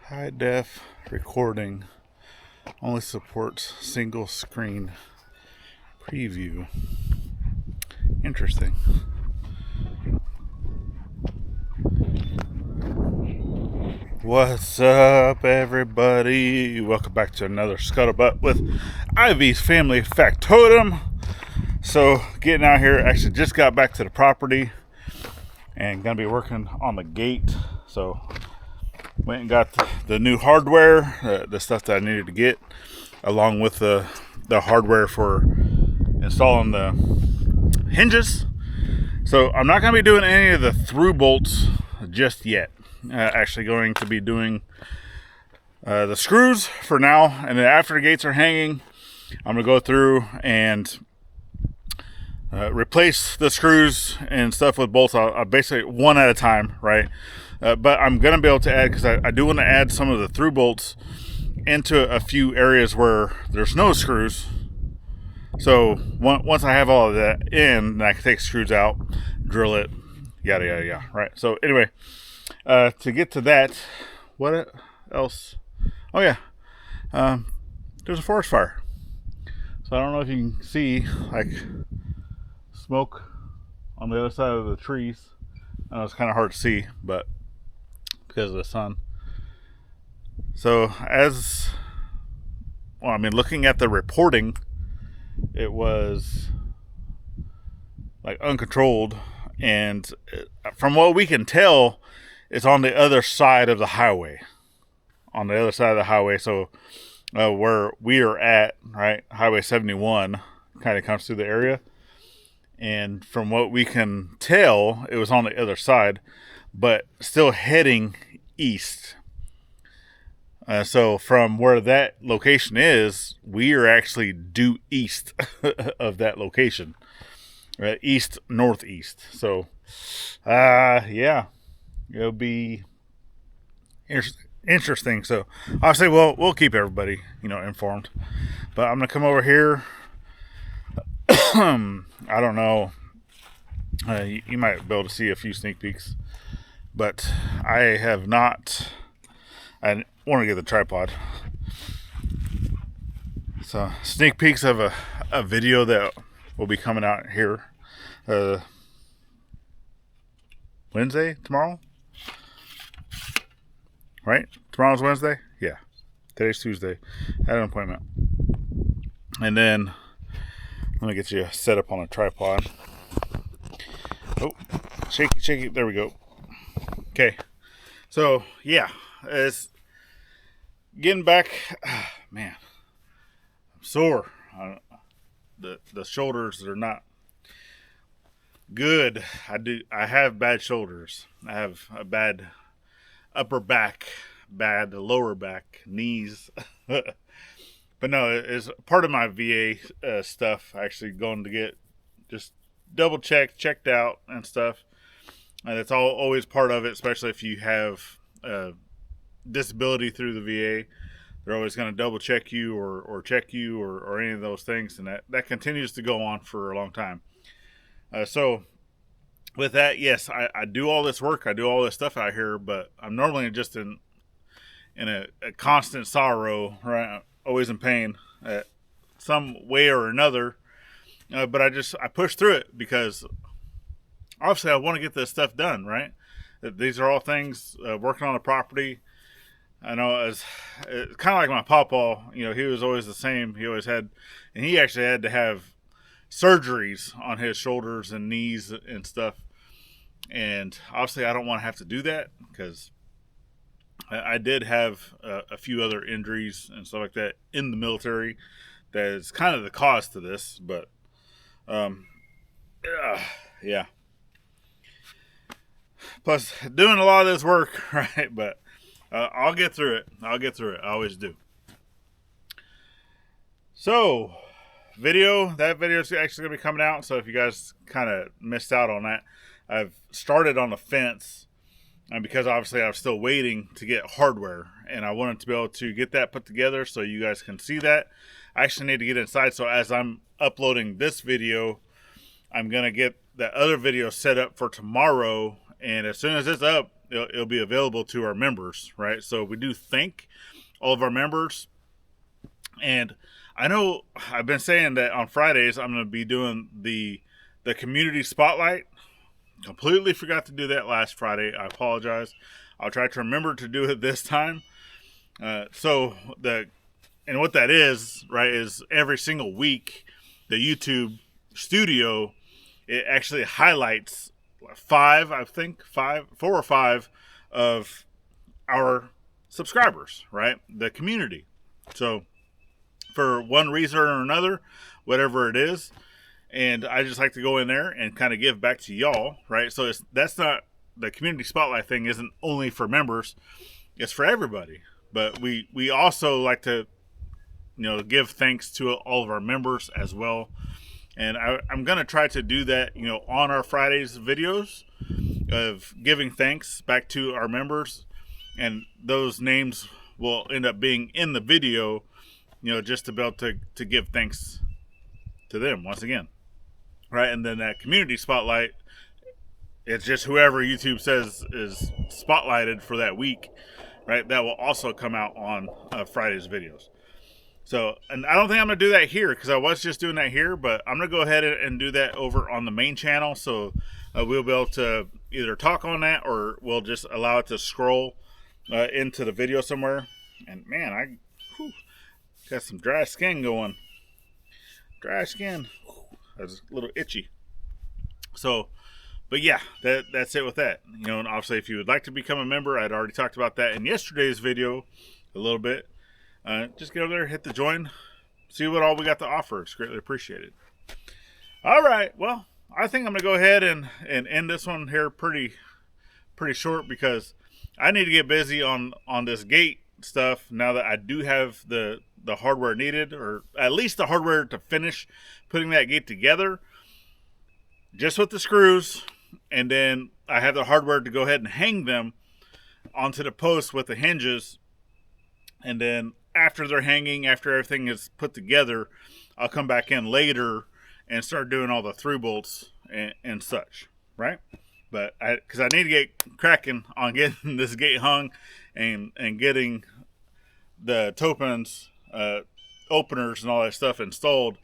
High def recording only supports single screen preview. Interesting. What's up, everybody? Welcome back to another Scuttlebutt with Ivy's Family Factotum. So, getting out here, actually just got back to the property and gonna be working on the gate. So, went and got the new hardware, the stuff that I needed to get, along with the hardware for installing the hinges. So I'm not going to be doing any of the through bolts just yet. Actually going to be doing the screws for now, and then after the gates are hanging, I'm going to go through and replace the screws and stuff with bolts. I'll basically one at a time, right? But I'm going to be able to add, because I do want to add some of the through bolts into a few areas where there's no screws. So once I have all of that in, then I can take screws out, drill it, yada, yada, yada, right? So anyway, to get to that, what else? Oh yeah, there's a forest fire. So I don't know if you can see, like, smoke on the other side of the trees. I know it's kind of hard to see, but because of the sun. So looking at the reporting, it was like uncontrolled, and from what we can tell, it's on the other side of the highway. So where we are at, right, Highway 71 kind of comes through the area, and from what we can tell, it was on the other side, but still heading east. So from where that location is, we are actually due east of that location, east northeast. So, yeah, it'll be interesting. So obviously, we'll keep everybody, informed. But I'm gonna come over here. I don't know. You might be able to see a few sneak peeks, but I have not. I want to get the tripod. So, sneak peeks of a video that will be coming out here Wednesday, tomorrow? Right? Tomorrow's Wednesday? Yeah. Today's Tuesday. I had an appointment. And then, let me get you set up on a tripod. Oh, shaky. There we go. Okay. So, yeah. It's getting back. Man, I'm sore. The shoulders are not good. I have bad shoulders. I have a bad upper back, bad lower back, knees. But no, it's part of my VA stuff. Actually going to get just double checked out and stuff. And it's always part of it, especially if you have disability through the VA. They're always going to double check you or check you or any of those things, and that continues to go on for a long time. So with that, yes, I do all this work, I do all this stuff out here, but I'm normally just in a constant sorrow, right? Always in pain some way or another. But I push through it because obviously I want to get this stuff done, right? These are all things, working on a property. I know it's kind of like my pawpaw, he was always the same. He always had, and he actually had to have surgeries on his shoulders and knees and stuff. And obviously I don't want to have to do that, because I did have a few other injuries and stuff like that in the military. That is kind of the cause to this, but yeah. Plus doing a lot of this work, right? But I'll get through it. I always do. So, that video is actually going to be coming out. So if you guys kind of missed out on that, I've started on the fence, and because obviously I'm still waiting to get hardware, and I wanted to be able to get that put together so you guys can see that. I actually need to get inside. So as I'm uploading this video, I'm going to get the other video set up for tomorrow. And as soon as it's up, it'll be available to our members, right? So we do thank all of our members. And I know I've been saying that on Fridays I'm going to be doing the community spotlight. Completely forgot to do that last Friday. I apologize. I'll try to remember to do it this time. And what that is, right, is every single week the YouTube studio, it actually highlights four or five of our subscribers, right? The community. So for one reason or another, whatever it is, and I just like to go in there and kind of give back to y'all, right? So that's not, the community spotlight thing isn't only for members, it's for everybody. But we also like to, give thanks to all of our members as well. And I'm going to try to do that, on our Fridays videos of giving thanks back to our members. And those names will end up being in the video, just to be able to give thanks to them once again. Right? And then that community spotlight, it's just whoever YouTube says is spotlighted for that week, right? That will also come out on Friday's videos. So, and I don't think I'm going to do that here because I was just doing that here, but I'm going to go ahead and do that over on the main channel. So we'll be able to either talk on that or we'll just allow it to scroll into the video somewhere. And man, I got some dry skin going. Dry skin. That's a little itchy. So, but yeah, that's it with that. And obviously if you would like to become a member, I'd already talked about that in yesterday's video a little bit. Just get over there, hit the join, see what all we got to offer. It's greatly appreciated. All right, well, I think I'm going to go ahead and end this one here pretty short because I need to get busy on this gate stuff now that I do have the hardware needed, or at least the hardware to finish putting that gate together, just with the screws, and then I have the hardware to go ahead and hang them onto the post with the hinges, and then after they're hanging, after everything is put together, I'll come back in later and start doing all the through bolts and such, right? But because I need to get cracking on getting this gate hung and getting the topens, openers and all that stuff installed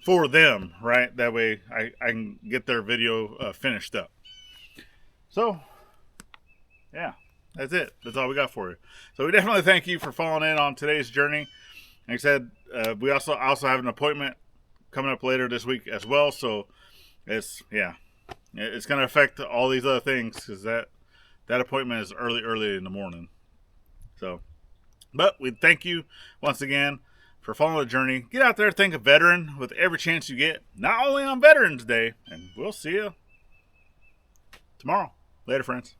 for them, right? That way I can get their video finished up. So, yeah. That's it. That's all we got for you. So we definitely thank you for following in on today's journey. Like I said, we also have an appointment coming up later this week as well. So it's going to affect all these other things because that appointment is early in the morning. So, but we thank you once again for following the journey. Get out there, thank a veteran with every chance you get. Not only on Veterans Day, and we'll see you tomorrow. Later, friends.